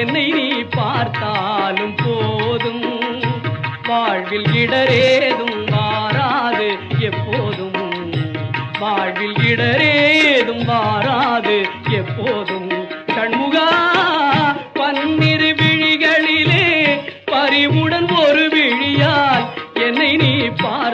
என்னை நீ பார்த்தாலும் போதும், வாழ்வில் இடரேதும் வாராது எப்போதும், வாழ்வில் இடரேதும் வாராது எப்போதும். கண்முகா பன்னிரு விழிகளிலே பறிவுடன் ஒரு விழியால் என்னை நீ பார்த்தாலும்